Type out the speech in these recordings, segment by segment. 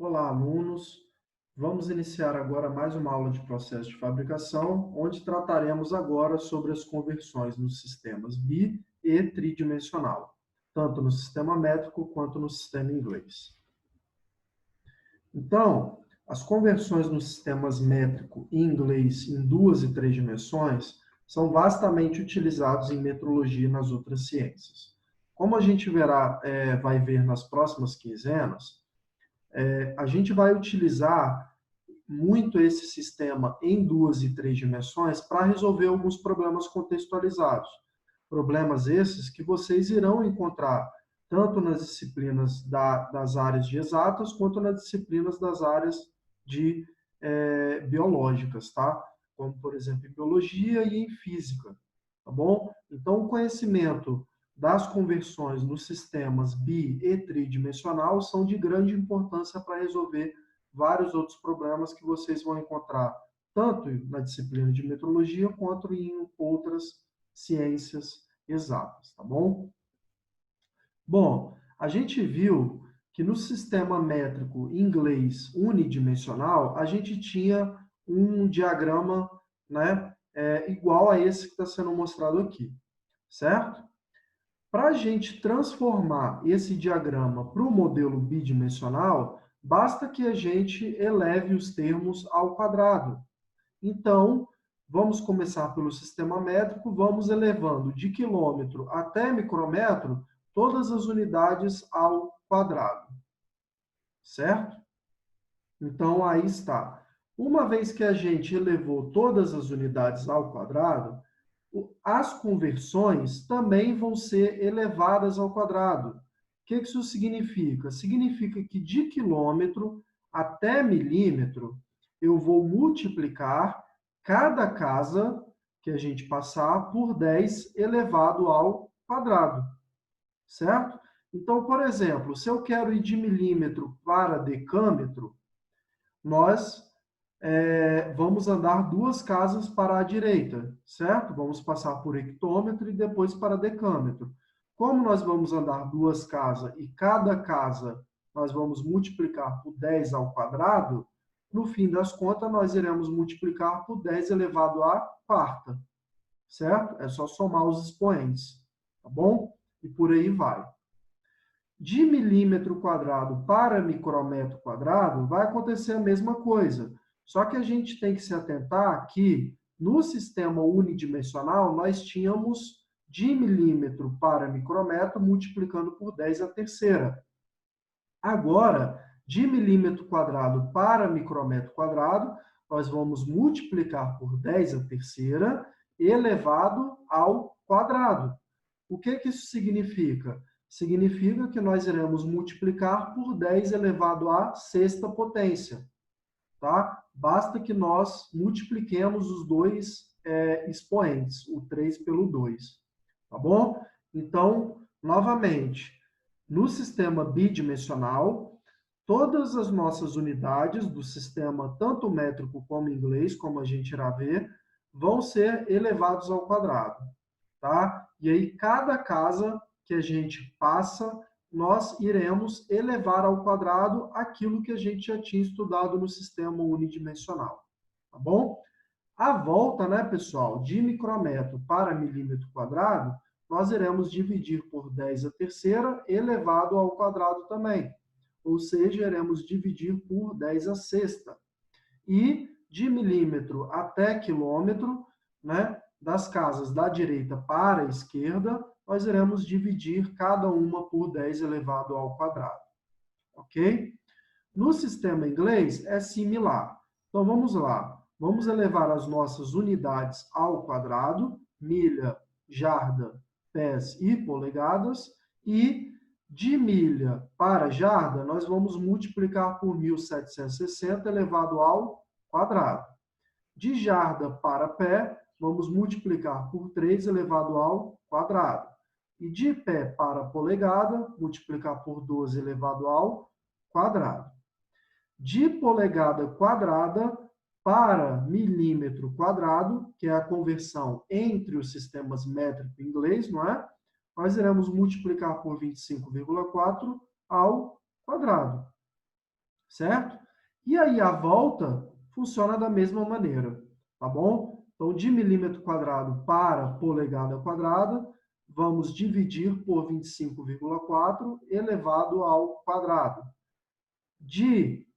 Olá, alunos! Vamos iniciar agora mais uma aula de processo de fabricação, onde trataremos agora sobre as conversões nos sistemas bi e tridimensional, tanto no sistema métrico quanto no sistema inglês. Então, as conversões nos sistemas métrico e inglês em duas e três dimensões são vastamente utilizados em metrologia e nas outras ciências. Como a gente vai ver nas próximas quinzenas, a gente vai utilizar muito esse sistema em duas e três dimensões para resolver alguns problemas contextualizados. Problemas esses que vocês irão encontrar tanto nas disciplinas das áreas de exatas, quanto nas disciplinas das áreas de biológicas, tá? Como, por exemplo, em biologia e em física, tá bom? Então, o conhecimento das conversões nos sistemas bi e tridimensional são de grande importância para resolver vários outros problemas que vocês vão encontrar tanto na disciplina de metrologia quanto em outras ciências exatas, tá bom? Bom, a gente viu que no sistema métrico inglês unidimensional, a gente tinha um diagrama, né, igual a esse que está sendo mostrado aqui, certo? Para a gente transformar esse diagrama para o modelo bidimensional, basta que a gente eleve os termos ao quadrado. Então, vamos começar pelo sistema métrico, vamos elevando de quilômetro até micrômetro todas as unidades ao quadrado, certo? Então, aí está. Uma vez que a gente elevou todas as unidades ao quadrado, as conversões também vão ser elevadas ao quadrado. O que isso significa? Significa que de quilômetro até milímetro, eu vou multiplicar cada casa que a gente passar por 10 elevado ao quadrado, certo? Então, por exemplo, se eu quero ir de milímetro para decâmetro, nós vamos andar duas casas para a direita, certo? Vamos passar por hectômetro e depois para decâmetro. Como nós vamos andar duas casas e cada casa nós vamos multiplicar por 10 ao quadrado, no fim das contas nós iremos multiplicar por 10 elevado à quarta, certo? É só somar os expoentes, tá bom? E por aí vai. De milímetro quadrado para micrômetro quadrado, vai acontecer a mesma coisa. Só que a gente tem que se atentar que no sistema unidimensional nós tínhamos de milímetro para micrômetro multiplicando por 10 a terceira. Agora, de milímetro quadrado para micrômetro quadrado, nós vamos multiplicar por 10 a terceira elevado ao quadrado. O que isso significa? Significa que nós iremos multiplicar por 10 elevado à sexta potência. Tá? Basta que nós multipliquemos os dois expoentes, o 3 pelo 2. Tá bom? Então, novamente, no sistema bidimensional, todas as nossas unidades do sistema, tanto métrico como inglês, como a gente irá ver, vão ser elevados ao quadrado. Tá? E aí, cada casa que a gente passa, nós iremos elevar ao quadrado aquilo que a gente já tinha estudado no sistema unidimensional. Tá bom? A volta, né, pessoal, de micrômetro para milímetro quadrado, nós iremos dividir por 10 a terceira elevado ao quadrado também. Ou seja, iremos dividir por 10 a sexta. E de milímetro até quilômetro, né, das casas da direita para a esquerda, nós iremos dividir cada uma por 10 elevado ao quadrado. Ok? No sistema inglês é similar. Então vamos lá. Vamos elevar as nossas unidades ao quadrado, milha, jarda, pés e polegadas, e de milha para jarda, nós vamos multiplicar por 1760 elevado ao quadrado. De jarda para pé, vamos multiplicar por 3 elevado ao quadrado. E de pé para polegada, multiplicar por 12 elevado ao quadrado. De polegada quadrada para milímetro quadrado, que é a conversão entre os sistemas métrico e inglês, não é? Nós iremos multiplicar por 25,4 ao quadrado. certo? E aí a volta funciona da mesma maneira, tá bom? Então, de milímetro quadrado para polegada quadrada, vamos dividir por 25,4 elevado ao quadrado. De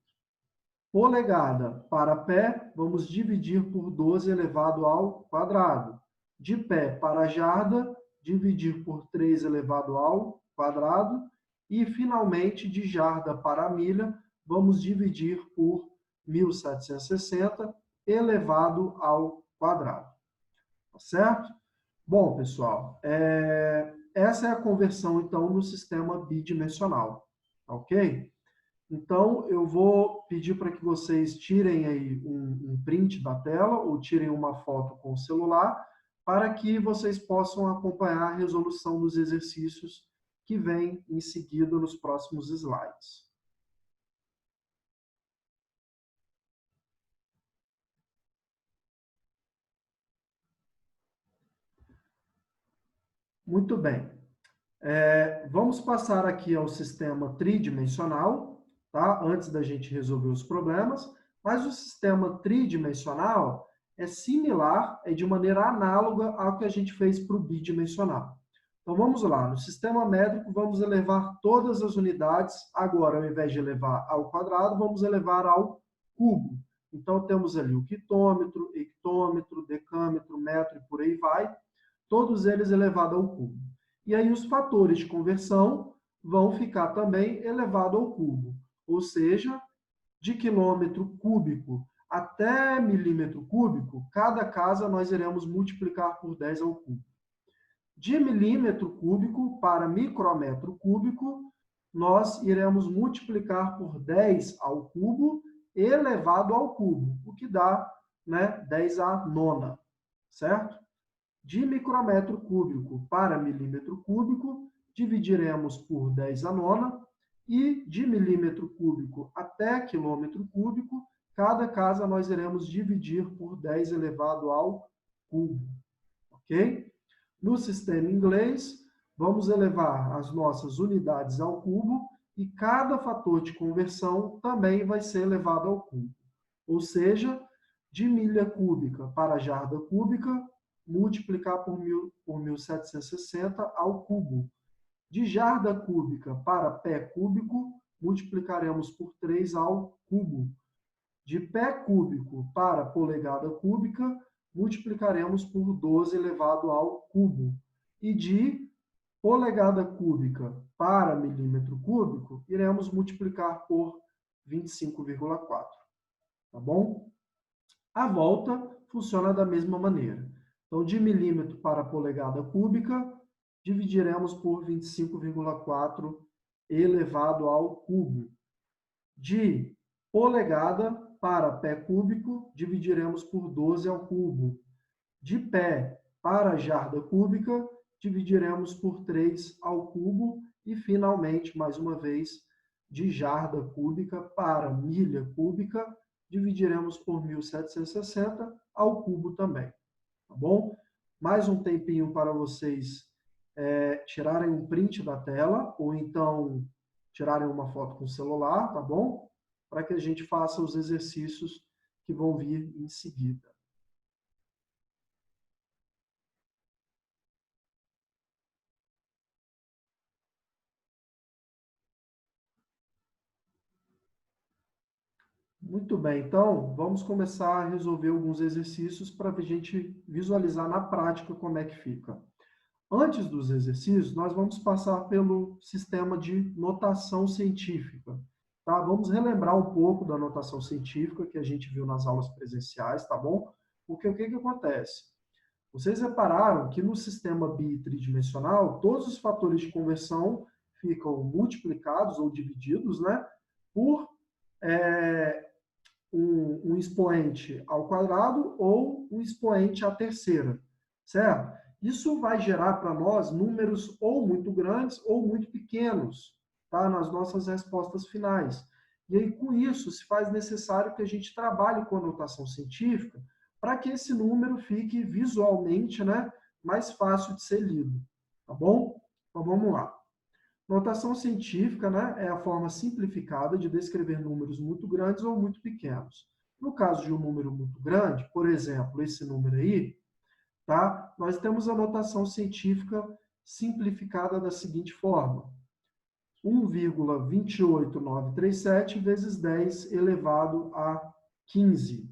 polegada para pé, vamos dividir por 12 elevado ao quadrado. De pé para jarda, dividir por 3 elevado ao quadrado. E, finalmente, de jarda para milha, vamos dividir por 1.760 elevado ao quadrado. Tá certo? Bom, pessoal, essa é a conversão, então, no sistema bidimensional. Ok? Então, eu vou pedir para que vocês tirem aí um print da tela ou tirem uma foto com o celular para que vocês possam acompanhar a resolução dos exercícios que vem em seguida nos próximos slides. Muito bem. Vamos passar aqui ao sistema tridimensional, tá? Antes da gente resolver os problemas, mas o sistema tridimensional é similar, é de maneira análoga ao que a gente fez para o bidimensional. Então vamos lá, no sistema métrico vamos elevar todas as unidades, agora ao invés de elevar ao quadrado, vamos elevar ao cubo. Então temos ali o quilômetro, hectômetro, decâmetro, metro e por aí vai, todos eles elevados ao cubo. E aí os fatores de conversão vão ficar também elevado ao cubo. Ou seja, de quilômetro cúbico até milímetro cúbico, cada casa nós iremos multiplicar por 10 ao cubo. De milímetro cúbico para micrometro cúbico, nós iremos multiplicar por 10 ao cubo elevado ao cubo, o que dá, né, 10 à nona, certo? De micrometro cúbico para milímetro cúbico, dividiremos por 10 à nona, e de milímetro cúbico até quilômetro cúbico, cada casa nós iremos dividir por 10 elevado ao cubo, ok? No sistema inglês, vamos elevar as nossas unidades ao cubo e cada fator de conversão também vai ser elevado ao cubo. Ou seja, de milha cúbica para jarda cúbica, multiplicar por 1.760 ao cubo. De jarda cúbica para pé cúbico, multiplicaremos por 3 ao cubo. De pé cúbico para polegada cúbica, multiplicaremos por 12 elevado ao cubo. E de polegada cúbica para milímetro cúbico, iremos multiplicar por 25,4. Tá bom? A volta funciona da mesma maneira. Então, de milímetro para polegada cúbica, dividiremos por 25,4 elevado ao cubo. De polegada para pé cúbico, dividiremos por 12 ao cubo. De pé para jarda cúbica, dividiremos por 3 ao cubo. E, finalmente, mais uma vez, de jarda cúbica para milha cúbica, dividiremos por 1.760 ao cubo também. Tá bom? Mais um tempinho para vocês tirarem um print da tela, ou então tirarem uma foto com o celular, tá bom? Para que a gente faça os exercícios que vão vir em seguida. Muito bem, então vamos começar a resolver alguns exercícios para a gente visualizar na prática como é que fica. Antes dos exercícios, nós vamos passar pelo sistema de notação científica. Tá? Vamos relembrar um pouco da notação científica que a gente viu nas aulas presenciais, tá bom? Porque o que acontece? Vocês repararam que no sistema bitridimensional, todos os fatores de conversão ficam multiplicados ou divididos, né, por um expoente ao quadrado ou um expoente à terceira, certo? Isso vai gerar para nós números ou muito grandes ou muito pequenos, tá? Nas nossas respostas finais. E aí, com isso, se faz necessário que a gente trabalhe com a notação científica para que esse número fique visualmente, né, mais fácil de ser lido, tá bom? Então, vamos lá. Notação científica, né, é a forma simplificada de descrever números muito grandes ou muito pequenos. No caso de um número muito grande, por exemplo, esse número aí, tá? Nós temos a notação científica simplificada da seguinte forma: 1,28937 vezes 10 elevado a 15.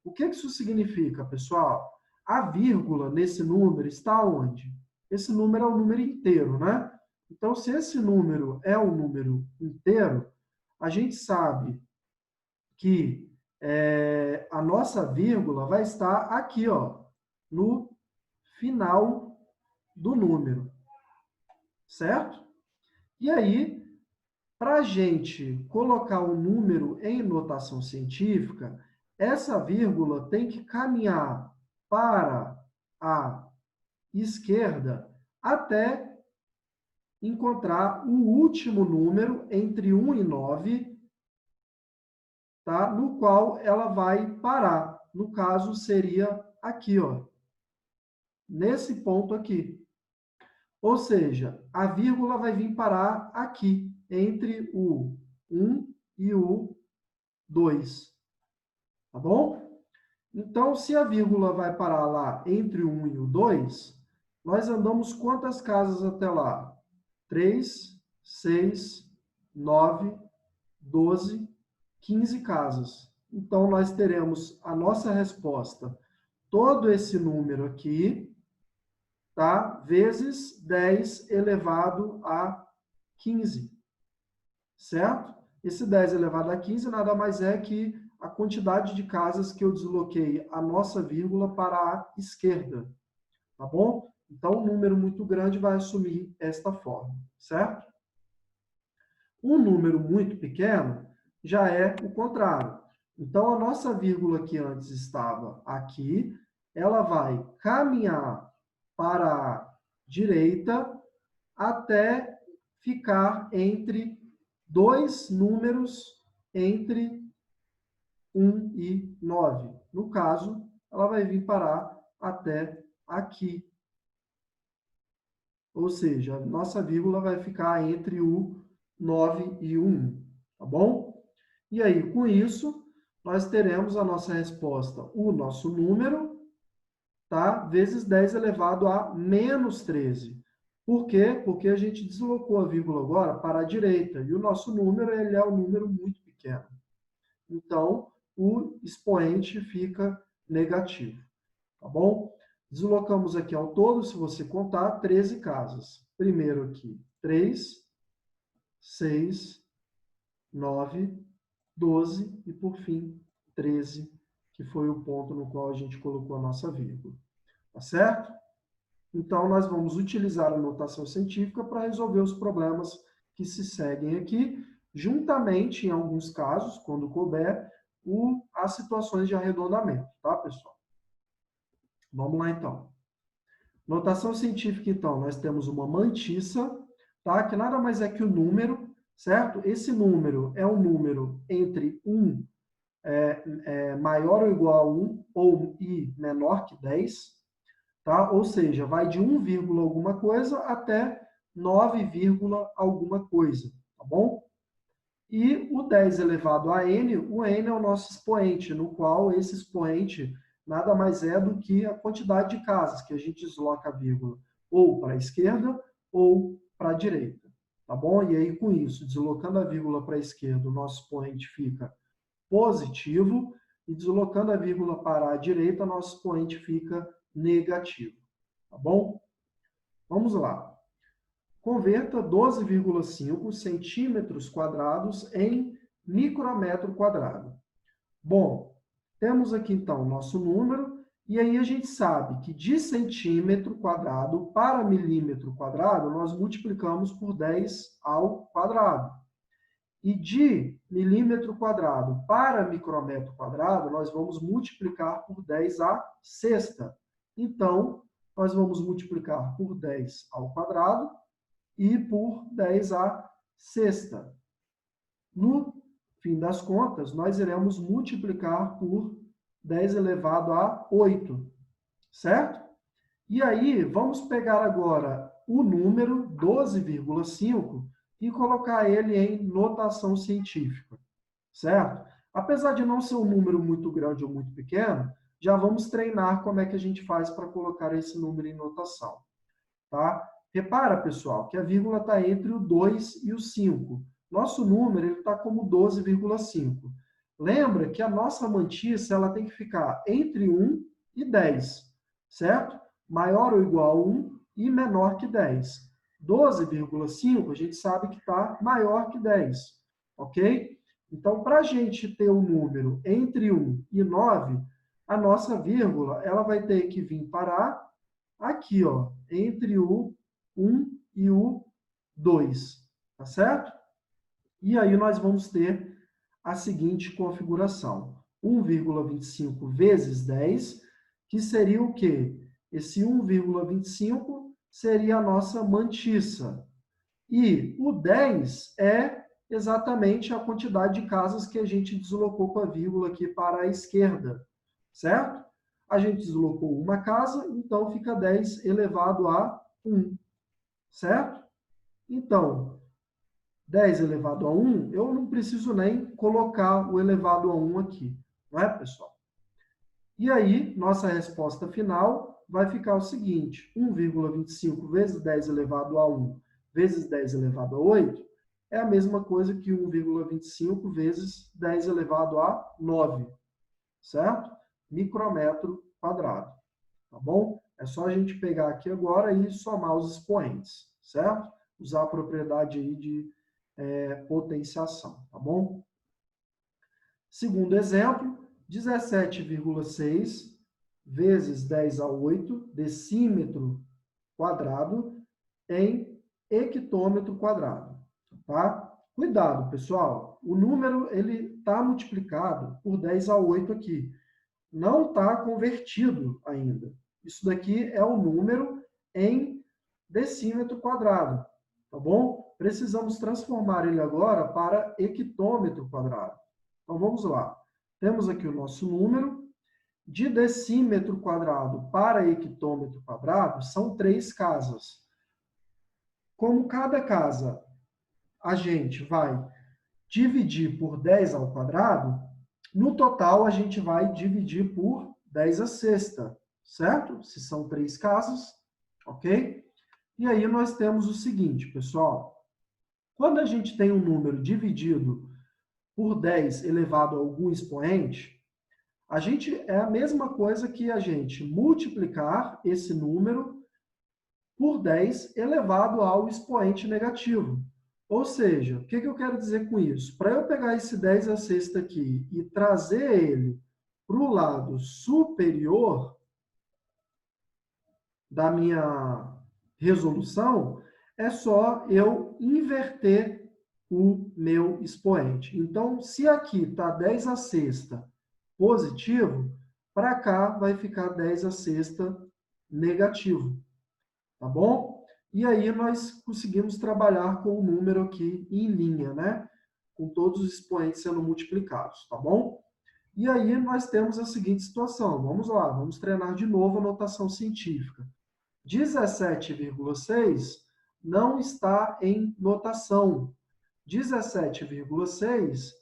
O que isso significa, pessoal? A vírgula nesse número está onde? Esse número é o número inteiro, né? Então, se esse número é um número inteiro, a gente sabe que a nossa vírgula vai estar aqui, ó, no final do número, certo? E aí, para a gente colocar o número em notação científica, essa vírgula tem que caminhar para a esquerda até encontrar o último número entre 1 e 9, tá? No qual ela vai parar. No caso, seria aqui, ó, nesse ponto aqui. Ou seja, a vírgula vai vir parar aqui, entre o 1 e o 2. Tá bom? Então, se a vírgula vai parar lá entre o 1 e o 2, nós andamos quantas casas até lá? 3, 6, 9, 12, 15 casas. Então, nós teremos a nossa resposta, todo esse número aqui, tá? Vezes 10 elevado a 15, certo? Esse 10 elevado a 15 nada mais é que a quantidade de casas que eu desloquei a nossa vírgula para a esquerda, tá bom? Então, um número muito grande vai assumir esta forma, certo? Um número muito pequeno já é o contrário. Então, a nossa vírgula que antes estava aqui, ela vai caminhar para a direita até ficar entre dois números entre 1 e 9. No caso, ela vai vir parar até aqui. Ou seja, a nossa vírgula vai ficar entre o 9 e o 1, tá bom? E aí, com isso, nós teremos a nossa resposta, o nosso número, tá? Vezes 10 elevado a menos 13. Por quê? Porque a gente deslocou a vírgula agora para a direita, e o nosso número ele é um número muito pequeno. Então, o expoente fica negativo, tá bom? Deslocamos aqui ao todo, se você contar, 13 casas. Primeiro aqui, 3, 6, 9, 12 e, por fim, 13, que foi o ponto no qual a gente colocou a nossa vírgula. Tá certo? Então, nós vamos utilizar a notação científica para resolver os problemas que se seguem aqui, juntamente, em alguns casos, quando couber, as situações de arredondamento, tá, pessoal? Vamos lá, então. Notação científica, então, nós temos uma mantissa, tá? Que nada mais é que o número, certo? Esse número é um número entre 1 maior ou igual a 1 ou e menor que 10, tá? Ou seja, vai de 1, alguma coisa até 9, alguma coisa, tá bom? E o 10 elevado a n, o n é o nosso expoente, no qual esse expoente nada mais é do que a quantidade de casas que a gente desloca a vírgula ou para a esquerda ou para a direita, tá bom? E aí, com isso, deslocando a vírgula para a esquerda, o nosso expoente fica positivo, e deslocando a vírgula para a direita, nosso expoente fica negativo, tá bom? Vamos lá. Converta 12,5 centímetros quadrados em micrometro quadrado. Bom, temos aqui então o nosso número, e aí a gente sabe que de centímetro quadrado para milímetro quadrado, nós multiplicamos por 10 ao quadrado. E de milímetro quadrado para micrometro quadrado, nós vamos multiplicar por 10 à sexta. Então, nós vamos multiplicar por 10 ao quadrado e por 10 à sexta. No fim das contas, nós iremos multiplicar por 10 elevado a 8, certo? E aí, vamos pegar agora o número 12,5 e colocar ele em notação científica, certo? Apesar de não ser um número muito grande ou muito pequeno, já vamos treinar como é que a gente faz para colocar esse número em notação, tá? Repara, pessoal, que a vírgula está entre o 2 e o 5. Nosso número está como 12,5. Lembra que a nossa mantiça ela tem que ficar entre 1 e 10, certo? Maior ou igual a 1 e menor que 10. 12,5 a gente sabe que está maior que 10, ok? Então, para a gente ter um número entre 1 e 9, a nossa vírgula ela vai ter que vir parar aqui, ó, entre o 1 e o 2, tá certo? E aí nós vamos ter a seguinte configuração. 1,25 vezes 10, que seria o quê? Esse 1,25 seria a nossa mantiça. E o 10 é exatamente a quantidade de casas que a gente deslocou com a vírgula aqui para a esquerda, certo? A gente deslocou uma casa, então fica 10 elevado a 1, certo? Então, 10 elevado a 1, eu não preciso nem colocar o elevado a 1 aqui, não é, pessoal? E aí, nossa resposta final vai ficar o seguinte, 1,25 vezes 10 elevado a 1 vezes 10 elevado a 8 é a mesma coisa que 1,25 vezes 10 elevado a 9, certo? Micrômetro quadrado, tá bom? É só a gente pegar aqui agora e somar os expoentes, certo? Usar a propriedade aí de potenciação, tá bom? Segundo exemplo, 17,6 vezes 10 a 8 decímetro quadrado em hectômetro quadrado, tá? Cuidado, pessoal, o número ele está multiplicado por 10 a 8 aqui, não está convertido ainda. Isso daqui é o número em decímetro quadrado, tá bom? Precisamos transformar ele agora para hectômetro quadrado. Então, vamos lá. Temos aqui o nosso número. De decímetro quadrado para hectômetro quadrado, são 3 casas. Como cada casa a gente vai dividir por 10 ao quadrado, no total a gente vai dividir por 10 à sexta, certo? Se são 3 casas, ok? E aí nós temos o seguinte, pessoal. Quando a gente tem um número dividido por 10 elevado a algum expoente, é a mesma coisa que a gente multiplicar esse número por 10 elevado ao expoente negativo. Ou seja, o que eu quero dizer com isso? Para eu pegar esse 10 à sexta aqui e trazer ele para o lado superior da minha resolução, é só eu inverter o meu expoente. Então, se aqui está 10 à sexta positivo, para cá vai ficar 10 à sexta negativo. Tá bom? E aí nós conseguimos trabalhar com o número aqui em linha, né? Com todos os expoentes sendo multiplicados, tá bom? E aí nós temos a seguinte situação. Vamos lá, vamos treinar de novo a notação científica. 17,6 não está em notação. 17,6,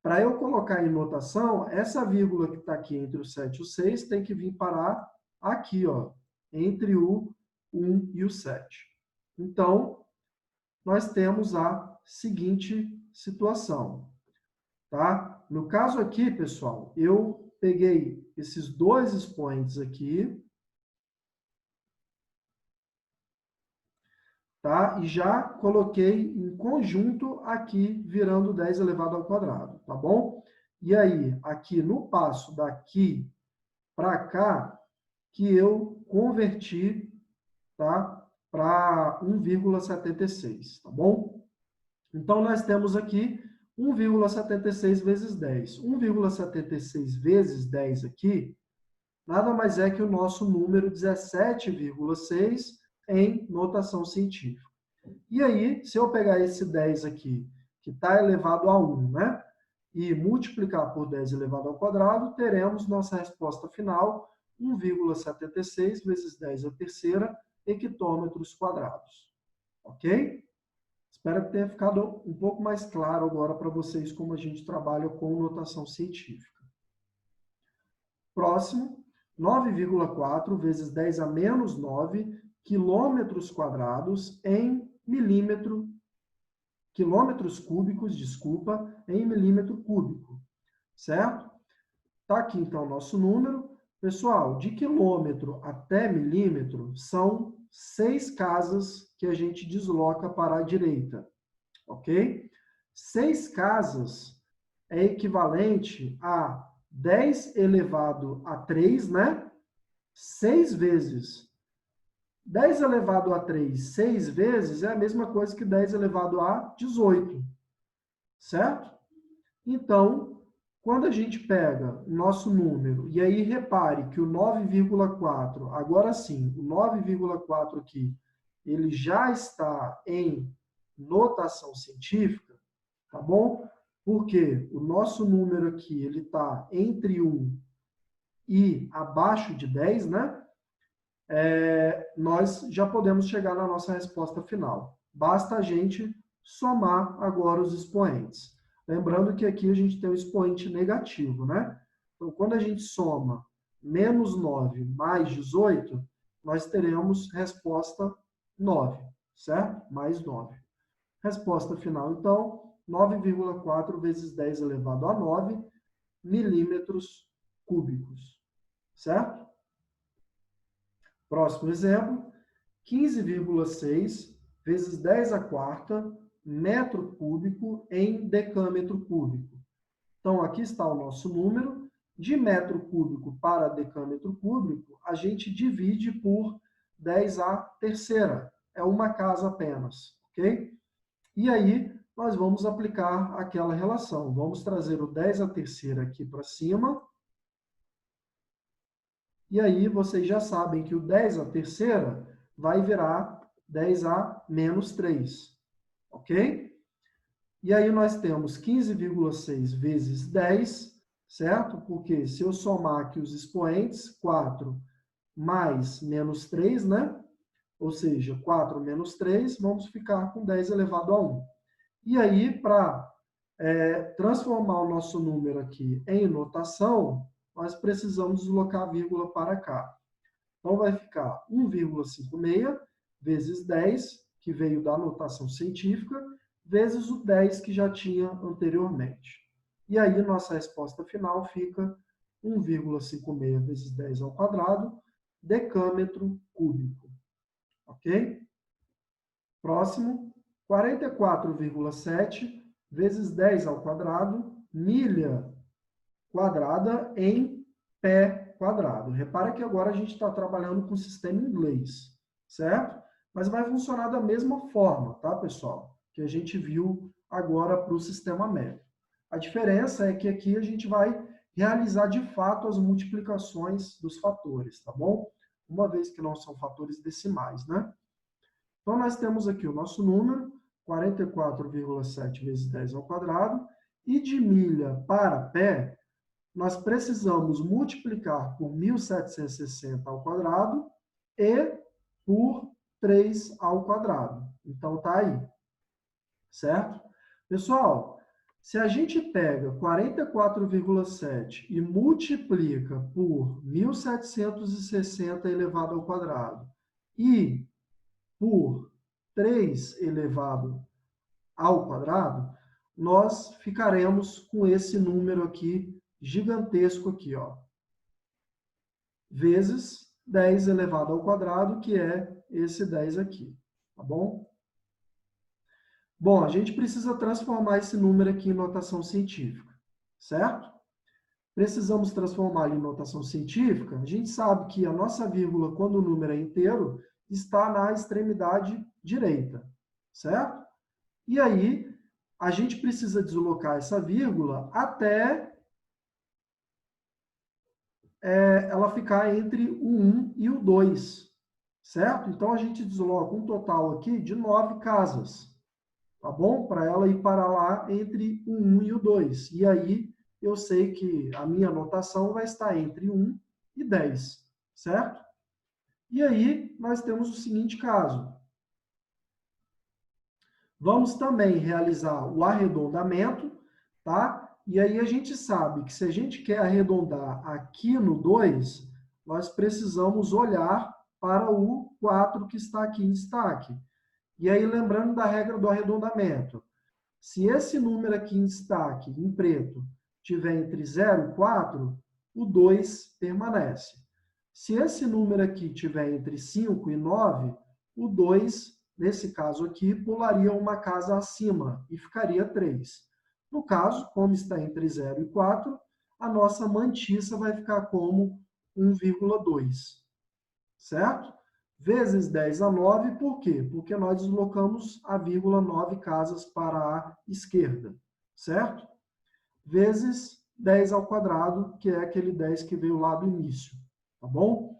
para eu colocar em notação, essa vírgula que está aqui entre o 7 e o 6 tem que vir parar aqui, ó, entre o 1 e o 7. Então, nós temos a seguinte situação, tá? No caso aqui, pessoal, eu peguei esses dois expoentes aqui, tá? E já coloquei em conjunto aqui, virando 10 elevado ao quadrado, tá bom? E aí, aqui no passo daqui para cá, que eu converti, tá? Para 1,76, tá bom? Então, nós temos aqui 1,76 vezes 10. 1,76 vezes 10 aqui, nada mais é que o nosso número 17,6 em notação científica. E aí, se eu pegar esse 10 aqui, que está elevado a 1, né? E multiplicar por 10 elevado ao quadrado, teremos nossa resposta final, 1,76 vezes 10 à terceira, hectômetros quadrados. Ok? Espero que tenha ficado um pouco mais claro agora para vocês como a gente trabalha com notação científica. Próximo, 9,4 vezes 10 a menos 9 quilômetros quadrados em quilômetros cúbicos, desculpa, em milímetro cúbico, certo? Tá aqui então o nosso número. Pessoal, de quilômetro até milímetro são 6 casas que a gente desloca para a direita, ok? 6 casas é equivalente a 10 elevado a 3, né? 6 vezes. 10 elevado a 3, 6 vezes, é a mesma coisa que 10 elevado a 18, certo? Então, quando a gente pega o nosso número, e aí repare que o 9,4, agora sim, o 9,4 aqui, ele já está em notação científica, tá bom? Porque o nosso número aqui, ele está entre 1 e abaixo de 10, né? Nós já podemos chegar na nossa resposta final. Basta a gente somar agora os expoentes. Lembrando que aqui a gente tem um expoente negativo, né? Então, quando a gente soma menos 9 mais 18, nós teremos resposta 9, certo? Mais 9. Resposta final, então, 9,4 vezes 10 elevado a 9 milímetros cúbicos, certo? Próximo exemplo, 15,6 vezes 10 a quarta metro cúbico em decâmetro cúbico. Então, aqui está o nosso número. De metro cúbico para decâmetro cúbico, a gente divide por 10 a terceira. É uma casa apenas, ok? E aí, nós vamos aplicar aquela relação. Vamos trazer o 10 a terceira aqui para cima. E aí, vocês já sabem que o 10 à terceira vai virar 10 a menos 3, ok? E aí nós temos 15,6 vezes 10, certo? Porque se eu somar aqui os expoentes, 4 mais menos 3, né? Ou seja, 4 menos 3, vamos ficar com 10 elevado a 1. E aí, para transformar o nosso número aqui em notação, nós precisamos deslocar a vírgula para cá. Então, vai ficar 1,56 vezes 10, que veio da notação científica, vezes o 10 que já tinha anteriormente. E aí, nossa resposta final fica 1,56 vezes 10 ao quadrado, decâmetro cúbico. Ok? Próximo, 44,7 vezes 10 ao quadrado, milha quadrada em pé quadrado. Repara que agora a gente está trabalhando com o sistema inglês, certo? Mas vai funcionar da mesma forma, tá, pessoal? Que a gente viu agora para o sistema métrico. A diferença é que aqui a gente vai realizar de fato as multiplicações dos fatores, tá bom? Uma vez que não são fatores decimais, né? Então, nós temos aqui o nosso número, 44,7 vezes 10 ao quadrado, e de milha para pé, nós precisamos multiplicar por 1.760 ao quadrado e por 3 ao quadrado. Então, tá aí, certo? Pessoal, se a gente pega 44,7 e multiplica por 1.760 elevado ao quadrado e por 3 elevado ao quadrado, nós ficaremos com esse número aqui, gigantesco aqui, ó, vezes 10 elevado ao quadrado, que é esse 10 aqui, tá bom? Bom, a gente precisa transformar esse número aqui em notação científica, certo? Precisamos transformar ele em notação científica. A gente sabe que a nossa vírgula, quando o número é inteiro, está na extremidade direita, certo? E aí, a gente precisa deslocar essa vírgula até ela ficar entre o 1 e o 2, certo? Então, a gente desloca um total aqui de 9 casas, tá bom? Para ela ir para lá entre o 1 e o 2. E aí, eu sei que a minha anotação vai estar entre 1 e 10, certo? E aí, nós temos o seguinte caso. Vamos também realizar o arredondamento, tá? E aí a gente sabe que se a gente quer arredondar aqui no 2, nós precisamos olhar para o 4 que está aqui em destaque. E aí, lembrando da regra do arredondamento, se esse número aqui em destaque, em preto, tiver entre 0 e 4, o 2 permanece. Se esse número aqui tiver entre 5 e 9, o 2, nesse caso aqui, pularia uma casa acima e ficaria 3. No caso, como está entre 0 e 4, a nossa mantiça vai ficar como 1,2, certo? Vezes 10 a 9, por quê? Porque nós deslocamos a vírgula 9 casas para a esquerda, certo? Vezes 10 ao quadrado, que é aquele 10 que veio lá do início, tá bom?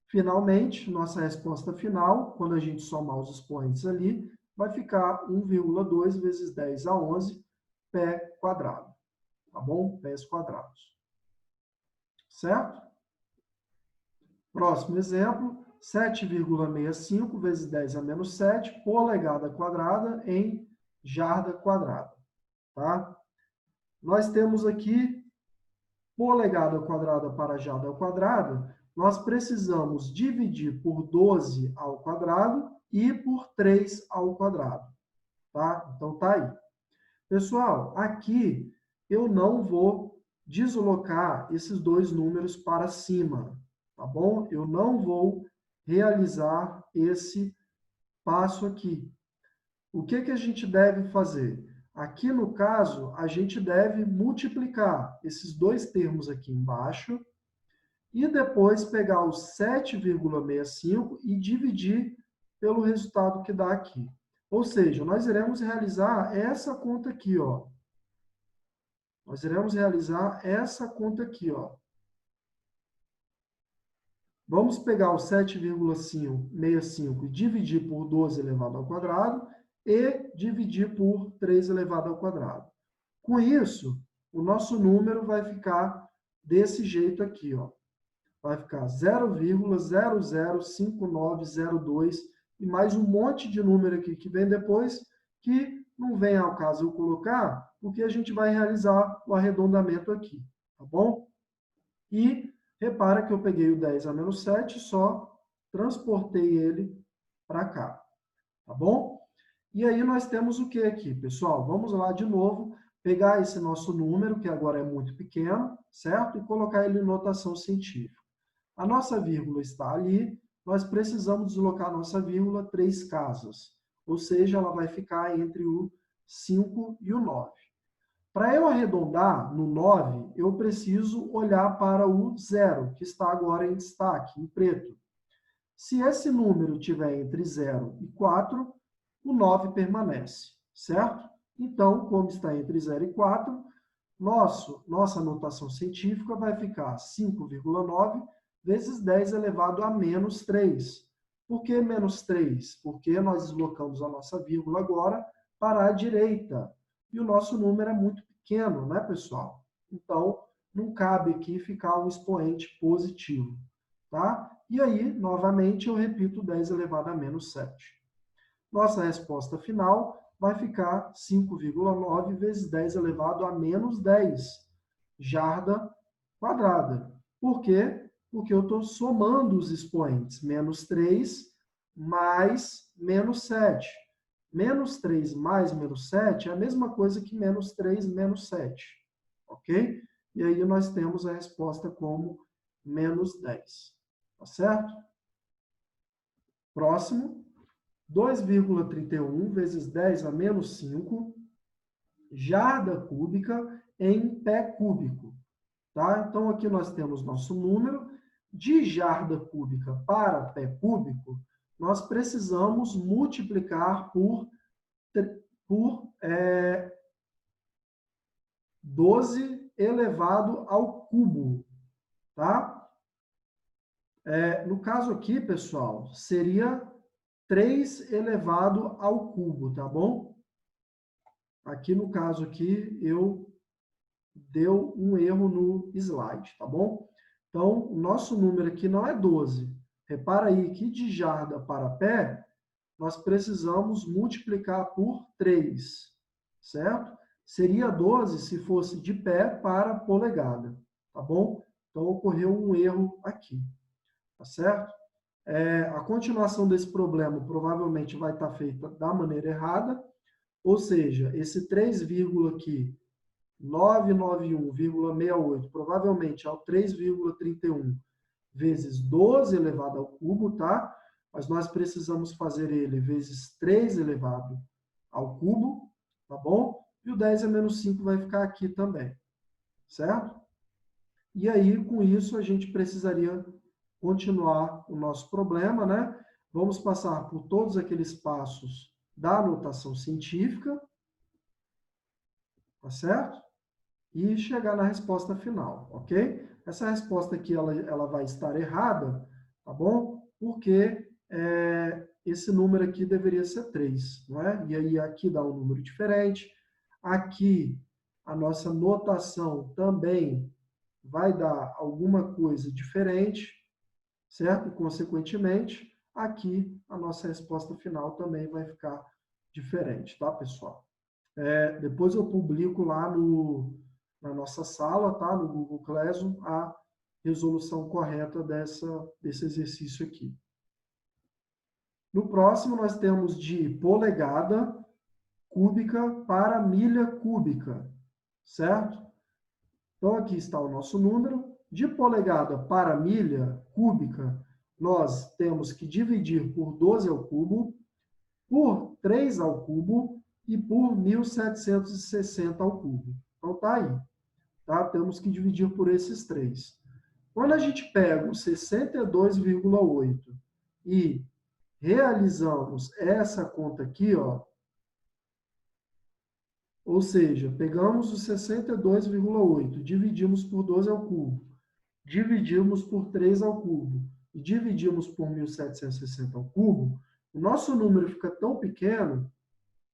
Finalmente, nossa resposta final, quando a gente somar os expoentes ali, vai ficar 1,2 vezes 10 a 11 pé quadrado, tá bom? Pés quadrados, certo? Próximo exemplo, 7,65 vezes 10 a menos 7 polegada quadrada em jarda quadrada, tá? Nós temos aqui polegada quadrada para jarda quadrada, nós precisamos dividir por 12 ao quadrado e por 3 ao quadrado, tá? Então, tá aí. Pessoal, aqui eu não vou deslocar esses dois números para cima, tá bom? Eu não vou realizar esse passo aqui. O que que a gente deve fazer? Aqui, no caso, a gente deve multiplicar esses dois termos aqui embaixo e depois pegar o 7,65 e dividir pelo resultado que dá aqui. Ou seja, nós iremos realizar essa conta aqui, ó. Nós iremos realizar essa conta aqui, ó. Vamos pegar o 7,65 e dividir por 12 elevado ao quadrado e dividir por 3 elevado ao quadrado. Com isso, o nosso número vai ficar desse jeito aqui, ó. Vai ficar 0,005902 e mais um monte de número aqui que vem depois, que não vem ao caso eu colocar, porque a gente vai realizar o arredondamento aqui, tá bom? E repara que eu peguei o 10 a menos 7, só transportei ele para cá, tá bom? E aí nós temos o que aqui, pessoal? Vamos lá de novo, pegar esse nosso número, que agora é muito pequeno, certo? E colocar ele em notação científica. A nossa vírgula está ali, nós precisamos deslocar a nossa vírgula 3 casas, ou seja, ela vai ficar entre o 5 e o 9. Para eu arredondar no 9, eu preciso olhar para o 0, que está agora em destaque, em preto. Se esse número tiver entre 0 e 4, o 9 permanece, certo? Então, como está entre 0 e 4, nossa notação científica vai ficar 5,9 vezes 10 elevado a menos 3. Por que menos 3? Porque nós deslocamos a nossa vírgula agora para a direita. E o nosso número é muito pequeno, né, pessoal? Então, não cabe aqui ficar um expoente positivo, tá? E aí, novamente, eu repito 10 elevado a menos 7. Nossa resposta final vai ficar 5,9 vezes 10 elevado a menos 10 jarda quadrada. Por quê? Porque eu estou somando os expoentes. Menos 3 mais menos 7. Menos 3 mais menos 7 é a mesma coisa que menos 3 menos 7. Ok? E aí nós temos a resposta como menos 10. Tá certo? Próximo. 2,31 vezes 10 a menos 5 jarda cúbica em pé cúbico. Tá? Então, aqui nós temos nosso número. De jarda cúbica para pé cúbico, nós precisamos multiplicar por 12 elevado ao cubo. Tá? No caso aqui, pessoal, seria 3 elevado ao cubo, tá bom? Aqui no caso aqui, deu um erro no slide, tá bom? Então, o nosso número aqui não é 12. Repara aí que de jarda para pé, nós precisamos multiplicar por 3, certo? Seria 12 se fosse de pé para polegada, tá bom? Então, ocorreu um erro aqui, tá certo? A continuação desse problema provavelmente vai estar feita da maneira errada, ou seja, esse 3, aqui, 991,68, provavelmente é o 3,31 vezes 12 elevado ao cubo, tá? Mas nós precisamos fazer ele vezes 3 elevado ao cubo, tá bom? E o 10 a menos 5 vai ficar aqui também, certo? E aí, com isso, a gente precisaria continuar o nosso problema, né? Vamos passar por todos aqueles passos da notação científica, tá certo? E chegar na resposta final, ok? Essa resposta aqui, ela vai estar errada, tá bom? Porque esse número aqui deveria ser 3, não é? E aí aqui dá um número diferente. Aqui, a nossa notação também vai dar alguma coisa diferente, certo? Consequentemente, aqui a nossa resposta final também vai ficar diferente, tá, pessoal? Depois eu publico lá na nossa sala, tá? No Google Classroom, a resolução correta desse exercício aqui. No próximo, nós temos de polegada cúbica para milha cúbica, certo? Então, aqui está o nosso número. De polegada para milha cúbica, nós temos que dividir por 12 ao cubo, por 3 ao cubo e por 1.760 ao cubo. Então, tá aí. Tá? Temos que dividir por esses 3. Quando a gente pega o 62,8 e realizamos essa conta aqui, ó, ou seja, pegamos o 62,8, dividimos por 12 ao cubo, dividimos por 3 ao cubo e dividimos por 1.760 ao cubo, o nosso número fica tão pequeno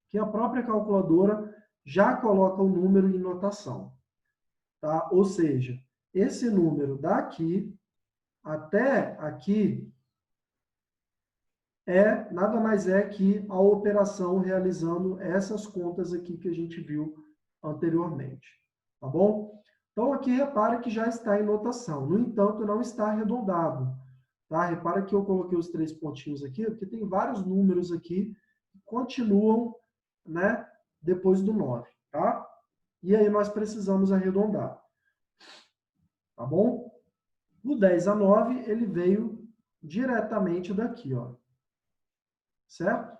que a própria calculadora já coloca o número em notação. Tá? Ou seja, esse número daqui até aqui nada mais é que a operação realizando essas contas aqui que a gente viu anteriormente. Tá bom? Então, aqui repara que já está em notação. No entanto, não está arredondado. Tá? Repara que eu coloquei os 3 pontinhos aqui, porque tem vários números aqui que continuam, né, depois do 9. Tá? E aí nós precisamos arredondar. Tá bom? O 10 a 9, ele veio diretamente daqui, ó. Certo?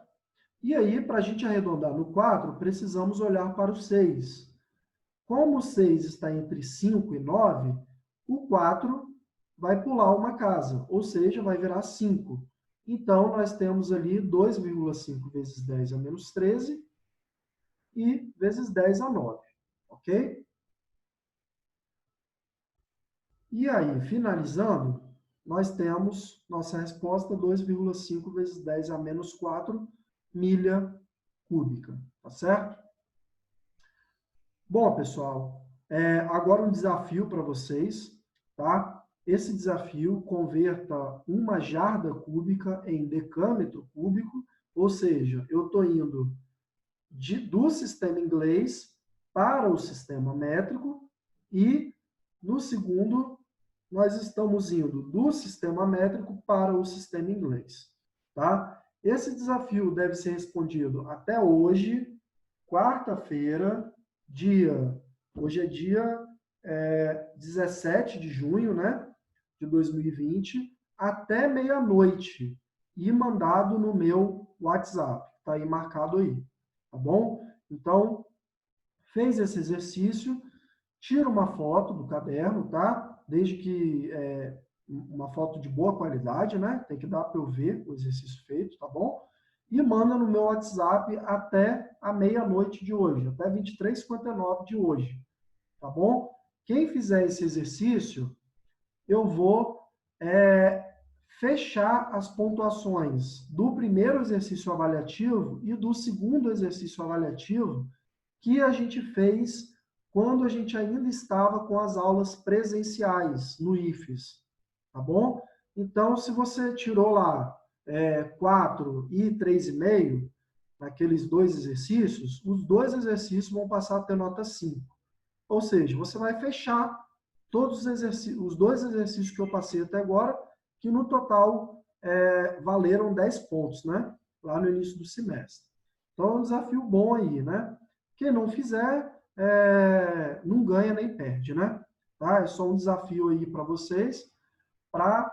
E aí, para a gente arredondar no 4, precisamos olhar para o 6. Como o 6 está entre 5 e 9, o 4 vai pular uma casa, ou seja, vai virar 5. Então, nós temos ali 2,5 vezes 10 a menos 13 e vezes 10 a 9. Ok? E aí, finalizando, nós temos nossa resposta 2,5 vezes 10 a menos 4 milha cúbica, tá certo? Bom, pessoal, agora um desafio para vocês, tá? Esse desafio converta uma jarda cúbica em decâmetro cúbico, ou seja, eu estou indo do sistema inglês para o sistema métrico e, no segundo, nós estamos indo do sistema métrico para o sistema inglês, tá? Esse desafio deve ser respondido até hoje, quarta-feira, hoje é dia 17 de junho, né, de 2020, até meia-noite, e mandado no meu WhatsApp, tá aí marcado aí, tá bom? Então, fez esse exercício, tira uma foto do caderno, tá? Desde que uma foto de boa qualidade, né? Tem que dar para eu ver o exercício feito, tá bom? E manda no meu WhatsApp até a meia-noite de hoje, até 23h59 de hoje, tá bom? Quem fizer esse exercício, eu vou fechar as pontuações do primeiro exercício avaliativo e do segundo exercício avaliativo que a gente fez quando a gente ainda estava com as aulas presenciais no IFES, tá bom? Então, se você tirou lá 4 e 3,5, naqueles dois exercícios, os dois exercícios vão passar a ter nota 5. Ou seja, você vai fechar todos os dois exercícios que eu passei até agora, que no total valeram 10 pontos, né? Lá no início do semestre. Então, é um desafio bom aí, né? Quem não fizer, não ganha nem perde, né? Tá? É só um desafio aí para vocês, para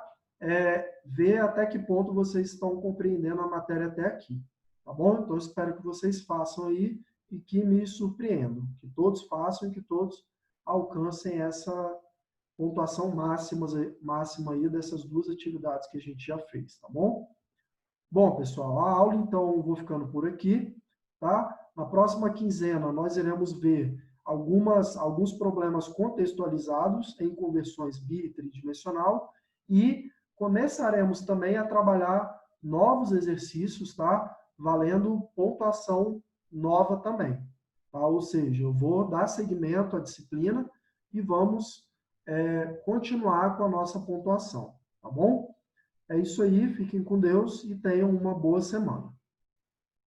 ver até que ponto vocês estão compreendendo a matéria até aqui. Tá bom? Então, espero que vocês façam aí e que me surpreendam. Que todos façam e que todos alcancem essa pontuação máxima aí dessas duas atividades que a gente já fez, tá bom? Bom, pessoal, a aula, então, vou ficando por aqui, tá? Na próxima quinzena, nós iremos ver alguns problemas contextualizados em conversões bi e tridimensional e começaremos também a trabalhar novos exercícios, tá? Valendo pontuação nova também, tá? Ou seja, eu vou dar seguimento à disciplina e vamos continuar com a nossa pontuação, tá bom? É isso aí, fiquem com Deus e tenham uma boa semana.